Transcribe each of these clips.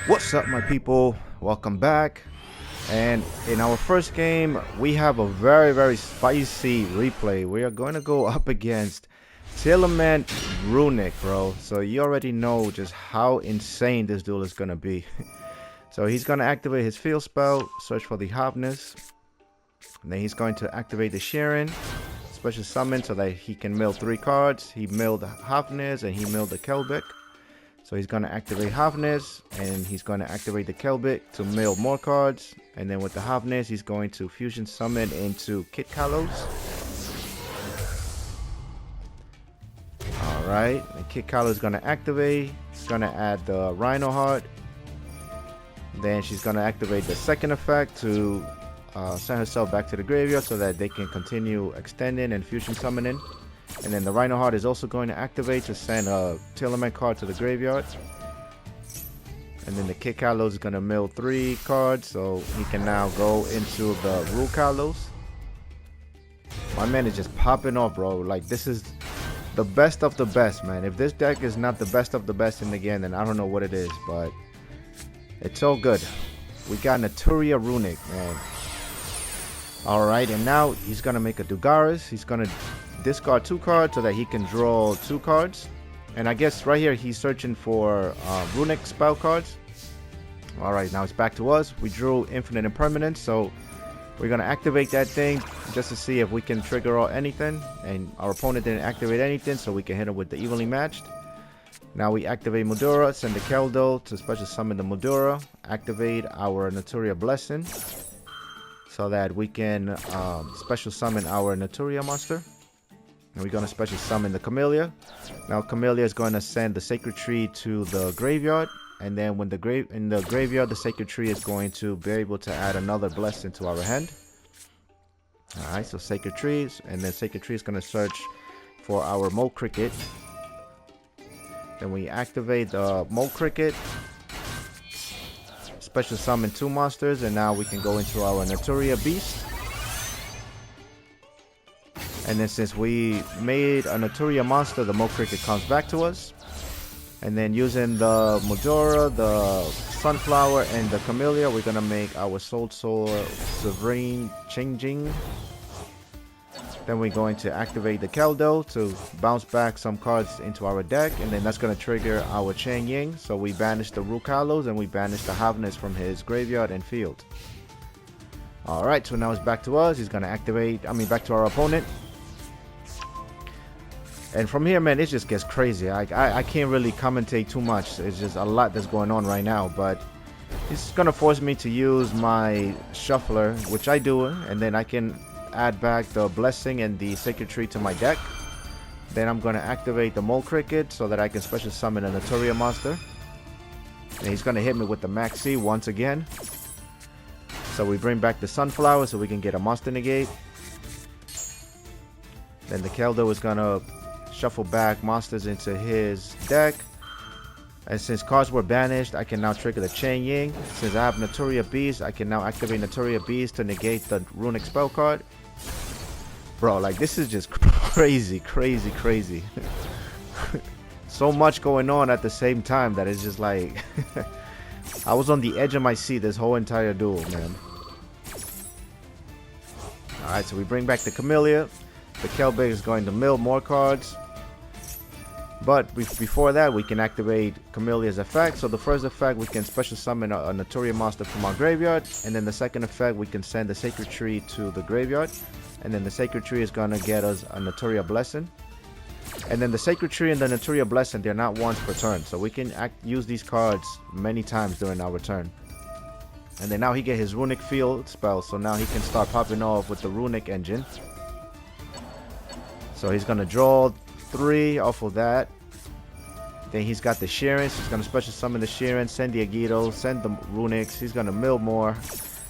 What's up, my people? Welcome back. And in our first game, we have a very spicy replay. We are going to go up against Tearlaments Runick, bro. So you already know just how insane this duel is going to be. So he's going to activate his field spell, search for the Hobness. And then he's going to activate the Sharon, special summon so that he can mill 3 cards. He milled Hobness and he milled the Kelbic. So he's going to activate Hobness and he's going to activate the Kelbic to mill more cards. And then with the Hobness, he's going to fusion summon into Kit Kalos. Alright, and Kit Kalos is going to activate. He's going to add the Rhino Heart. Then she's going to activate the second effect to send herself back to the graveyard so that they can continue extending and fusion summoning. And then the Rhino Heart is also going to activate to send a Tearlament card to the graveyard. And then the Kit Kalos is going to mill 3 cards, so he can now go into the Rule Kalos. My man is just popping off, bro. Like, this is the best of the best, man. If this deck is not the best of the best in the game, then I don't know what it is, but it's so good. We got Naturia Runick, man. Alright, and now he's going to make a Dugaris. He's going to discard 2 cards so that he can draw 2 cards. And I guess right here he's searching for Runick spell cards. Alright, now it's back to us. We drew Infinite Impermanence, so we're going to activate that thing just to see if we can trigger or anything. And our opponent didn't activate anything, so we can hit him with the Evenly Matched. Now we activate Mudura, send the Keldo to special summon the Mudura. Activate our Naturia Blessing so that we can special summon our Naturia monster. And we're going to special summon the Camellia. Now Camellia is going to send the Sacred Tree to the graveyard. And then when in the graveyard, the Sacred Tree is going to be able to add another blessing to our hand. Alright, so Sacred Trees. And then Sacred Tree is going to search for our Mole Cricket. Then we activate the Mole Cricket. Special summon 2 monsters. And now we can go into our Naturia Beast. And then since we made a Naturia monster, the Mole Cricket comes back to us. And then using the Mudora, the Sunflower, and the Camellia, we're going to make our Soul Sovereign Changing. Then we're going to activate the Keldo to bounce back some cards into our deck. And then that's going to trigger our Chang Ying. So we banish the Rule Kalos and we banish the Hobness from his graveyard and field. Alright, so now it's back to us. He's going to activate, back to our opponent. And from here, man, it just gets crazy. I can't really commentate too much. It's just a lot that's going on right now. But it's going to force me to use my Shuffler, which I do. And then I can add back the Blessing and the Sacred Tree to my deck. Then I'm going to activate the Mole Cricket so that I can special summon a Naturia monster. And he's going to hit me with the Maxi once again. So we bring back the Sunflower so we can get a monster negate. Then the Keldo is going to shuffle back monsters into his deck. And since cards were banished, I can now trigger the Chang Ying. Since I have Naturia Beast, I can now activate Naturia Beast to negate the Runick spell card. Bro, like, this is just crazy. So much going on at the same time that it's just like I was on the edge of my seat this whole entire duel, man. Alright, so we bring back the Camellia. The Kelbic is going to mill more cards. But before that, we can activate Camellia's effect. So the first effect, we can special summon a Naturia monster from our graveyard. And then the second effect, we can send the Sacred Tree to the graveyard. And then the Sacred Tree is going to get us a Naturia Blessing. And then the Sacred Tree and the Naturia Blessing, they're not once per turn. So we can use these cards many times during our turn. And then now he get his Runick Field spell. So now he can start popping off with the Runick engine. So he's going to draw 3 off of that. Then he's got the Sharon. So he's going to special summon the Sharon, send the Agito, send the Runicks. He's going to mill more.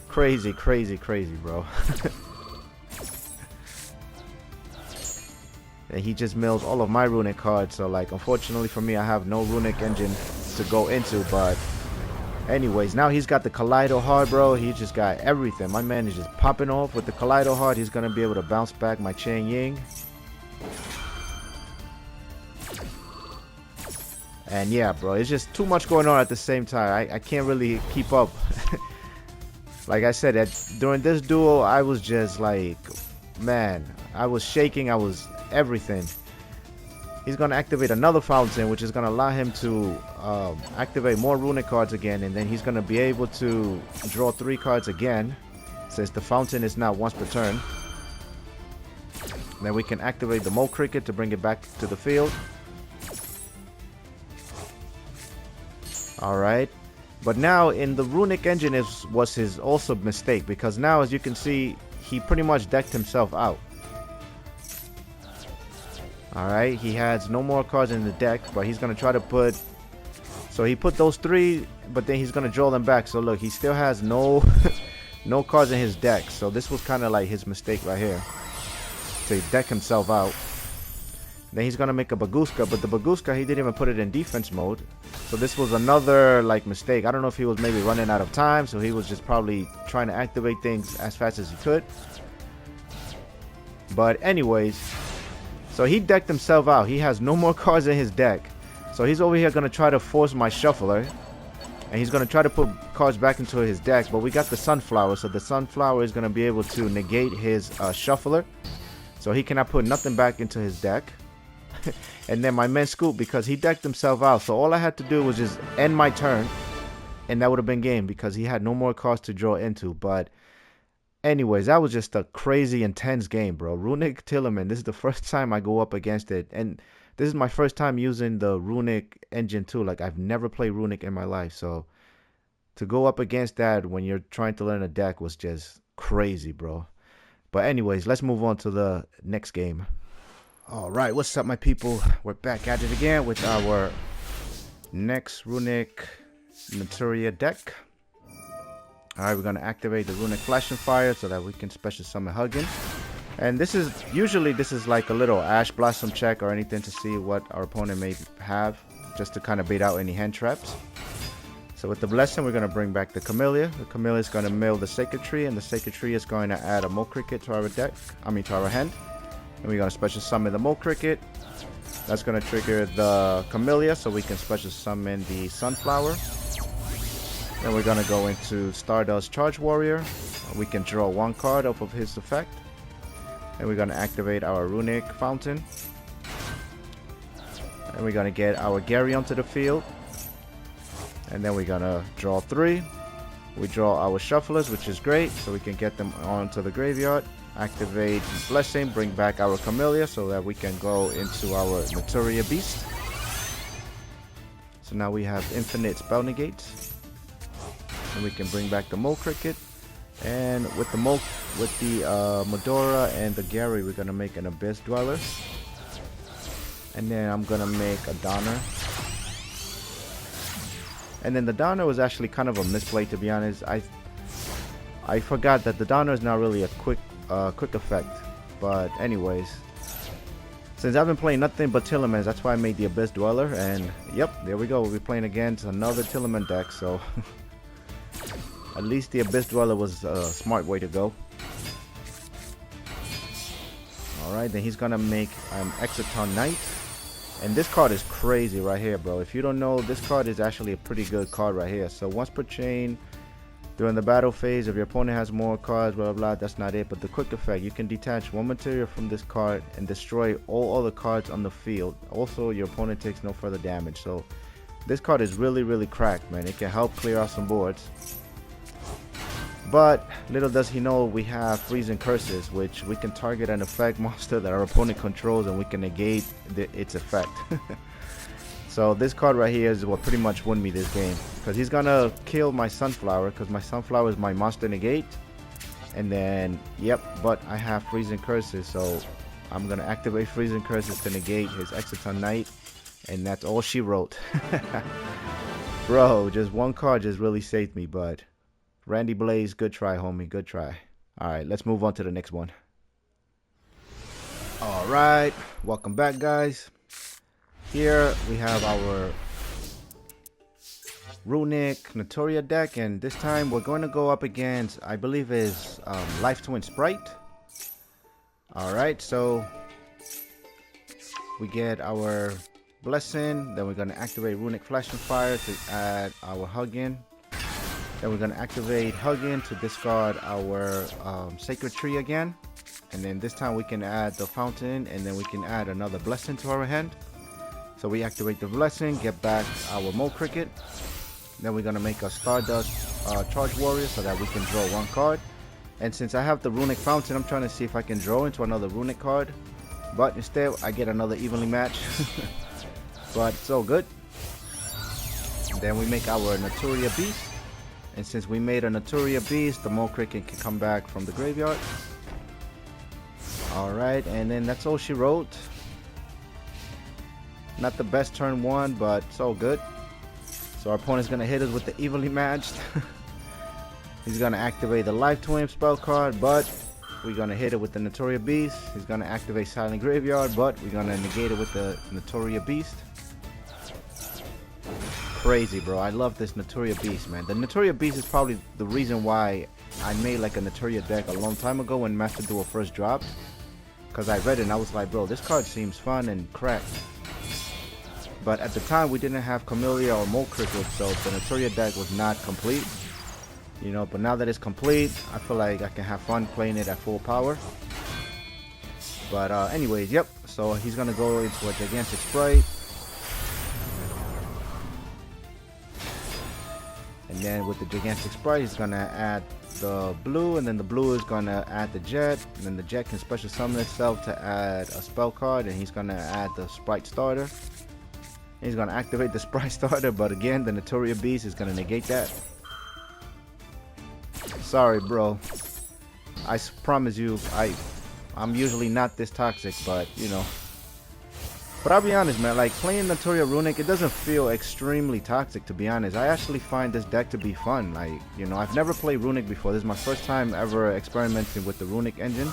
Crazy, bro. And he just mills all of my Runick cards. So, like, unfortunately for me, I have no Runick engine to go into. But anyways, now he's got the Kaleido Heart, bro. He just got everything. My man is just popping off with the Kaleido Heart. He's going to be able to bounce back my Chang Ying. And yeah, bro, it's just too much going on at the same time. I can't really keep up. Like I said, during this duel, I was just like, man, I was shaking. I was everything. He's going to activate another fountain, which is going to allow him to activate more runic cards again. And then he's going to be able to draw 3 cards again, since the fountain is now once per turn. Then we can activate the Mole Cricket to bring it back to the field. Alright. But now in the runic engine was his also mistake, because now as you can see, he pretty much decked himself out. Alright, he has no more cards in the deck, but he's going to try to put... So he put those 3, but then he's going to draw them back. So look, he still has no no cards in his deck. So this was kind of like his mistake right here, to deck himself out. Then he's going to make a Baguska, but the Baguska, he didn't even put it in defense mode. So this was another like mistake. I don't know if he was maybe running out of time, so he was just probably trying to activate things as fast as he could. But anyways, so he decked himself out. He has no more cards in his deck. So he's over here going to try to force my Shuffler. And he's going to try to put cards back into his deck. But we got the Sunflower, so the Sunflower is going to be able to negate his Shuffler. So he cannot put nothing back into his deck. And then my man Scoop, because he decked himself out, so all I had to do was just end my turn, and that would have been game, because he had no more cards to draw into. But anyways, that was just a crazy intense game, bro. Runic Tearlaments, this is the first time I go up against it, and this is my first time using the Runic engine too. Like, I've never played Runic in my life, so to go up against that when you're trying to learn a deck was just crazy, bro. But anyways, let's move on to the next game. Alright, what's up my people? We're back at it again with our next Runic Naturia deck. Alright, we're going to activate the Runic Flashing Fire so that we can special summon Huggin. And this is like a little Ash Blossom check or anything to see what our opponent may have, just to kind of bait out any hand traps. So with the Blessing, we're going to bring back the Camellia. The Camellia is going to mill the Sacred Tree, and the Sacred Tree is going to add a Mole Cricket to our deck, to our hand. And we're going to special summon the Mole Cricket. That's going to trigger the Camellia, so we can special summon the Sunflower. Then we're going to go into Stardust Charge Warrior. We can draw 1 card off of his effect. And we're going to activate our Runic Fountain. And we're going to get our Gary onto the field. And then we're going to draw 3. We draw our Shufflers, which is great, so we can get them onto the graveyard. Activate Blessing, bring back our Camellia so that we can go into our Naturia Beast. So now we have infinite spell negates. And we can bring back the Mole Cricket. And with the Medora and the Gary, we're going to make an Abyss Dweller. And then I'm going to make a Donner. And then the Donner was actually kind of a misplay, to be honest. I forgot that the Donner is not really a quick effect. But anyways, since I've been playing nothing but Tearlaments, that's why I made the Abyss Dweller. And yep, there we go. We'll be playing against another Tearlaments deck. So at least the Abyss Dweller was a smart way to go. Alright, then he's gonna make an Exciton Knight. And this card is crazy right here, bro. If you don't know, this card is actually a pretty good card right here. So once per chain, during the battle phase, if your opponent has more cards, blah, blah, blah, that's not it. But the quick effect, you can detach 1 material from this card and destroy all other cards on the field. Also, your opponent takes no further damage. So this card is really, really cracked, man. It can help clear out some boards. But little does he know, we have Freezing Curses, which we can target an effect monster that our opponent controls and we can negate its effect. So this card right here is what pretty much won me this game, because he's gonna kill my Sunflower, because my Sunflower is my monster negate. And then yep, but I have Freezing Curses, so I'm gonna activate Freezing Curses to negate his Exciton Knight, and that's all she wrote. Bro, just 1 card just really saved me. But Randy Blaze, good try, homie, good try. Alright, let's move on to the next one. Alright, welcome back, guys. Here we have our Runic Naturia deck, and this time we're going to go up against, I believe is Life Twin Spright. Alright, so we get our Blessing. Then we're going to activate Runick Flash and Fire to add our Huggin. Then we're going to activate Huggin to discard our Sacred Tree again. And then this time we can add the Fountain, and then we can add another Blessing to our hand. So we activate the Blessing, get back our Mole Cricket. Then we're going to make a Stardust Charge Warrior so that we can draw one card. And since I have the Runick Fountain, I'm trying to see if I can draw into another Runick card. But instead, I get another evenly match. But it's all good. And then we make our Naturia Beast. And since we made a Naturia Beast, the Mole Cricket can come back from the graveyard. Alright, and then that's all she wrote. Not the best turn one, but it's all good. So our opponent's going to hit us with the evenly matched. He's going to activate the Life Twin spell card, but we're going to hit it with the Naturia Beast. He's going to activate Silent Graveyard, but we're going to negate it with the Naturia Beast. Crazy, bro. I love this Naturia Beast, man. The Naturia Beast is probably the reason why I made like a Naturia deck a long time ago when Master Duel first dropped. Because I read it and I was like, bro, this card seems fun and cracked. But at the time we didn't have Camellia or Mole Cricket, so the Naturia deck was not complete. You know, but now that it's complete, I feel like I can have fun playing it at full power. But anyways, yep. So he's going to go into a Gigantic Spright. And then with the Gigantic Spright, he's going to add the blue, and then the blue is going to add the Jet, and then the Jet can special summon itself to add a spell card, and he's going to add the Spright Starter. He's going to activate the Spright Starter, but again, the Naturia Beast is going to negate that. Sorry, bro. I promise you, I'm usually not this toxic, but you know. But I'll be honest, man, like playing Naturia Runick, it doesn't feel extremely toxic, to be honest. I actually find this deck to be fun. Like, you know, I've never played Runick before. This is my first time ever experimenting with the Runick engine.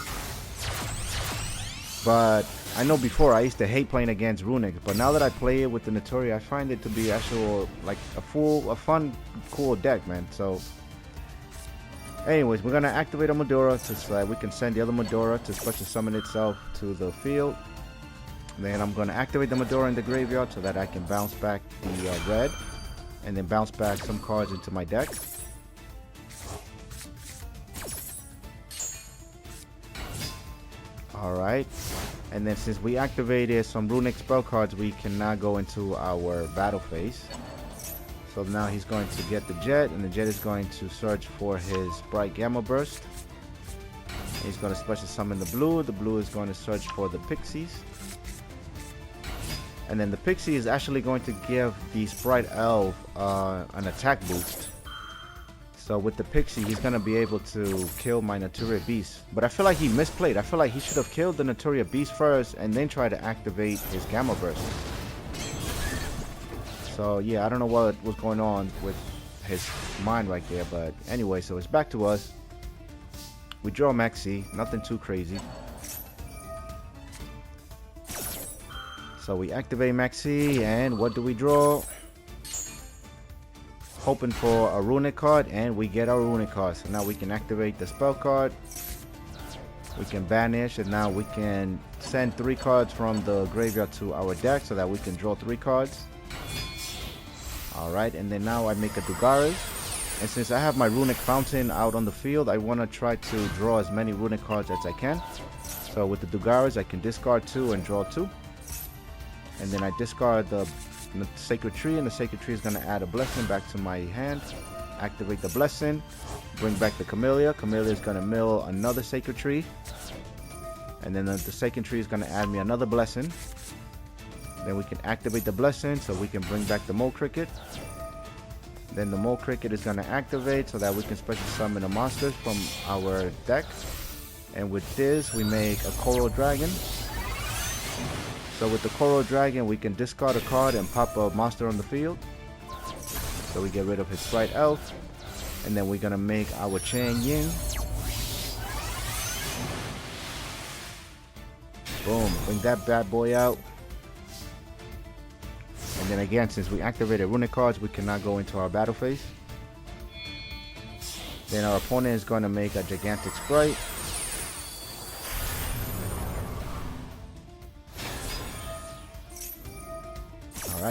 But I know before I used to hate playing against Runick, but now that I play it with the Naturia, I find it to be actual, like a fun, cool deck, man. So anyways, we're gonna activate a Medora so that we can send the other Medora to special summon itself to the field. Then I'm gonna activate the Medora in the graveyard so that I can bounce back the red, and then bounce back some cards into my deck. Alright, and then since we activated some Runick spell cards, we can now go into our battle phase. So now he's going to get the Jet, and the Jet is going to search for his Bright Gamma Burst. He's going to special summon the blue is going to search for the Pixies. And then the Pixie is actually going to give the Spright Elf an attack boost. So with the Pixie, he's going to be able to kill my Naturia Beast. But I feel like he misplayed. I feel like he should have killed the Naturia Beast first and then try to activate his Gamma Burst. So yeah, I don't know what was going on with his mind right there. But anyway, so it's back to us. We draw Maxi, nothing too crazy. So we activate Maxi, and what do we draw? Hoping for a Runick card, and we get our Runick card. So now we can activate the spell card. We can banish, and now we can send 3 cards from the graveyard to our deck so that we can draw 3 cards. Alright, and then now I make a Dugaras. And since I have my Runick Fountain out on the field, I want to try to draw as many Runick cards as I can. So with the Dugaras, I can discard 2 and draw 2. And then I discard the Sacred Tree, and the Sacred Tree is going to add a Blessing back to my hand. Activate the Blessing, bring back the Camellia. Camellia is going to mill another Sacred Tree. And then the Sacred Tree is going to add me another Blessing. Then we can activate the Blessing so we can bring back the Mole Cricket. Then the Mole Cricket is going to activate so that we can special summon the monsters from our deck. And with this, we make a Coral Dragon. So with the Coral Dragon, we can discard a card and pop a monster on the field. So we get rid of his Spright Elf. And then we're going to make our Chang Ying. Boom, bring that bad boy out. And then again, since we activated Runick cards, we cannot go into our battle phase. Then our opponent is going to make a Gigantic Spright.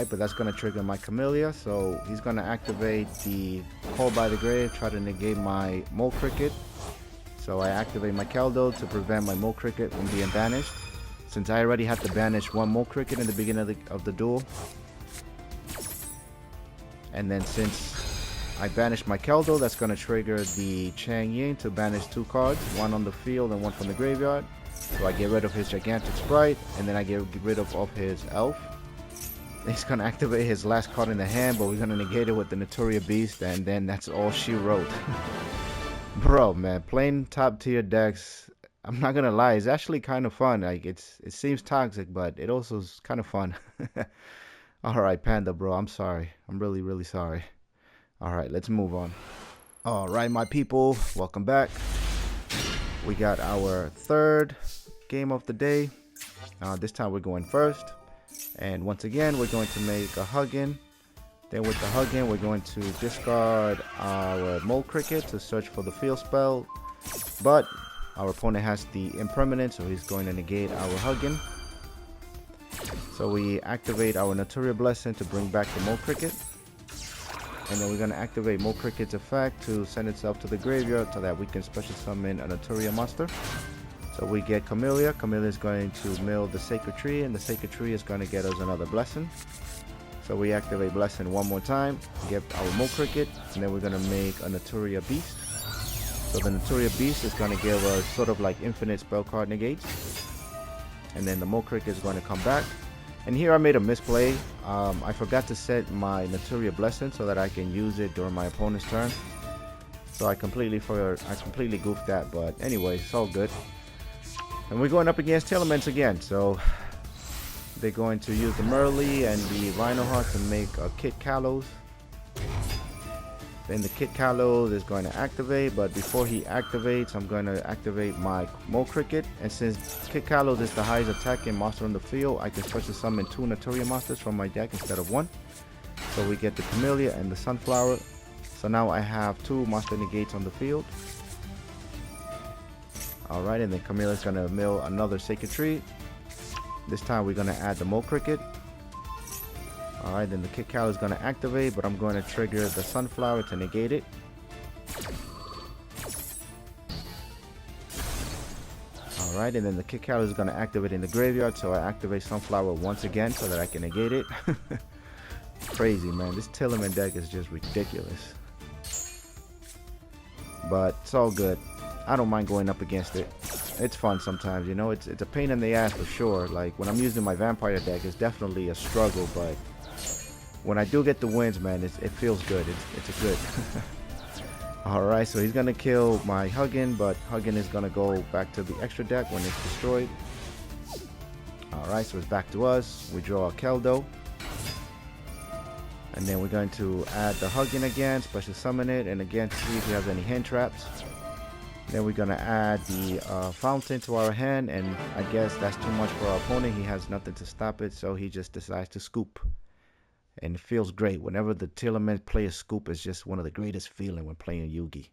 Alright, but that's going to trigger my Camellia, so he's going to activate the Call by the Grave, try to negate my Mole Cricket. So I activate my Keldo to prevent my Mole Cricket from being banished, since I already had to banish one Mole Cricket in the beginning of the duel. And then since I banished my Keldo, that's going to trigger the Chang Ying to banish 2 cards, one on the field and one from the graveyard. So I get rid of his gigantic Spright, and then I get rid of his elf. He's going to activate his last card in the hand, but we're going to negate it with the Naturia Beast, and then that's all she wrote. Bro, man, playing top tier decks, I'm not going to lie, it's actually kind of fun. Like, it seems toxic, but it also is kind of fun. Alright, Panda, bro, I'm sorry. I'm really, really sorry. Alright, let's move on. Alright, my people, welcome back. We got our third game of the day. This time we're going first. And once again, we're going to make a Huggin. Then with the Huggin, we're going to discard our Mole Cricket to search for the field spell. But our opponent has the Impermanence, so he's going to negate our Huggin. So we activate our Naturia Blessing to bring back the Mole Cricket. And then we're going to activate Mole Cricket's effect to send itself to the graveyard so that we can special summon a Naturia monster. So we get Camellia. Camellia is going to mill the Sacred Tree, and the Sacred Tree is going to get us another Blessing. So we activate Blessing one more time, get our Mole Cricket, and then we're going to make a Naturia Beast. So the Naturia Beast is going to give us sort of like infinite spell card negates. And then the Mole Cricket is going to come back. And here I made a misplay. I forgot to set my Naturia Blessing so that I can use it during my opponent's turn. So I completely goofed that, but anyway, it's all good. And we're going up against Tearlaments again, so they're going to use the Merly and the Rhinoheart to make a Kit Kalos. Then the Kit Kalos is going to activate, but before he activates, I'm going to activate my Mole Cricket. And since Kit Kalos is the highest attacking monster on the field, I can special summon 2 Naturia monsters from my deck instead of 1. So we get the Camellia and the Sunflower. So now I have 2 monster negates on the field. Alright, and then Camellia is going to mill another Sacred Tree. This time we're going to add the Mole Cricket. Alright, then the Kit Kalos is going to activate, but I'm going to trigger the Sunflower to negate it. Alright, and then the Kit Kalos is going to activate in the graveyard, so I activate Sunflower once again so that I can negate it. Crazy, man. This Tearlaments deck is just ridiculous. But it's all good. I don't mind going up against it. It's fun sometimes, you know. It's a pain in the ass for sure. Like when I'm using my vampire deck, it's definitely a struggle, but when I do get the wins, man, it feels good. It's a good. Alright, so he's gonna kill my Huggin, but Huggin is gonna go back to the extra deck when it's destroyed. Alright, so it's back to us. We draw a Keldo. And then we're going to add the Huggin again, special summon it, and again see if he has any hand traps. Then we're going to add the Fountain to our hand, and I guess that's too much for our opponent. He has nothing to stop it, so he just decides to scoop. And it feels great. Whenever the Tearlaments play a scoop, it's just one of the greatest feeling when playing Yugi.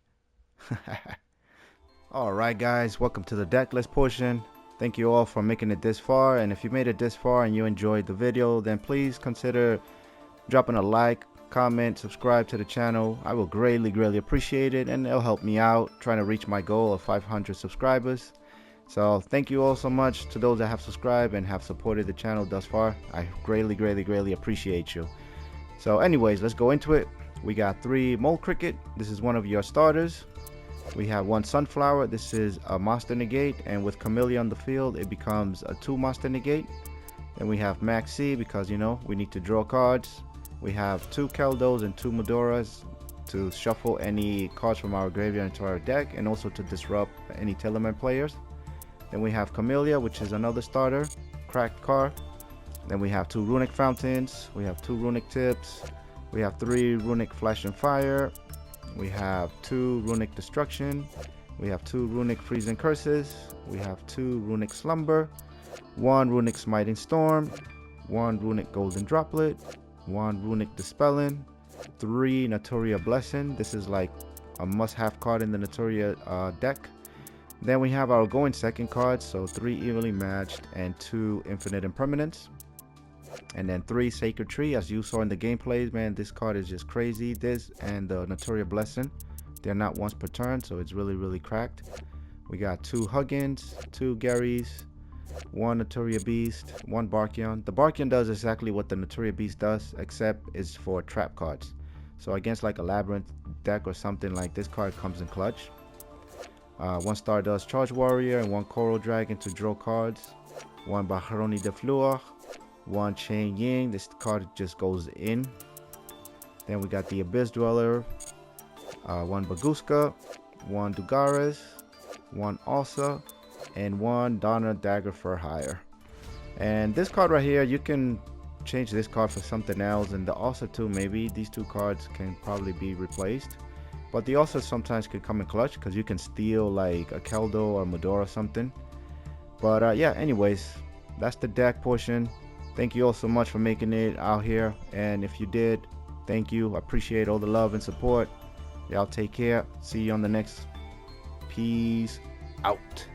Alright guys, welcome to the deck list portion. Thank you all for making it this far, and if you made it this far and you enjoyed the video, then please consider dropping a like, comment, subscribe to the channel. I will greatly appreciate it, and it'll help me out trying to reach my goal of 500 subscribers. So thank you all so much to those that have subscribed and have supported the channel thus far. I greatly appreciate you. So anyways, let's go into it. We got 3 Mole Cricket. This is one of your starters. We have 1 Sunflower. This is a monster negate, and with Camellia on the field it becomes a 2 monster negate. Then we have Maxi because, you know, we need to draw cards. We have 2 Keldos and 2 Medoras to shuffle any cards from our graveyard into our deck, and also to disrupt any Tearlaments players. Then we have Camellia, which is another starter, cracked card. Then we have 2 Runick Fountains, we have 2 Runick Tips, we have 3 Runick Flash and Fire, we have 2 Runick Destruction, we have 2 Runick Freezing Curses, we have 2 Runick Slumber, 1 Runick Smiting Storm, 1 Runick Golden Droplet, 1 Runick Dispelling, 3 Naturia Blessing. This is like a must-have card in the Naturia deck. Then we have our going second cards, so 3 Evenly Matched and 2 Infinite Impermanence. And then 3 Sacred Tree, as you saw in the gameplays, man, this card is just crazy. This and the Naturia Blessing, they're not once per turn, so it's really cracked. We got 2 Huggins, 2 Garys, 1 Naturia Beast, 1 Barkion. The Barkion does exactly what the Naturia Beast does, except it's for trap cards. So against like a Labyrinth deck or something, like this card comes in clutch. 1 Stardust Charge Warrior and 1 Coral Dragon to draw cards. 1 Bahroni de Fleur, 1 Chain Ying. This card just goes in. Then we got the Abyss Dweller, 1 Baguska, 1 Dugares, 1 Alsa, and 1 Donna Dagger for Hire. And this card right here, you can change this card for something else, and the Alsa too. Maybe these 2 cards can probably be replaced, but the Alsa sometimes can come in clutch because you can steal like a Keldo or Medora or something. But yeah, anyways, that's the deck portion. Thank you all so much for making it out here, and if you did, thank you. I appreciate all the love and support. Y'all take care. See you on the next. Peace out.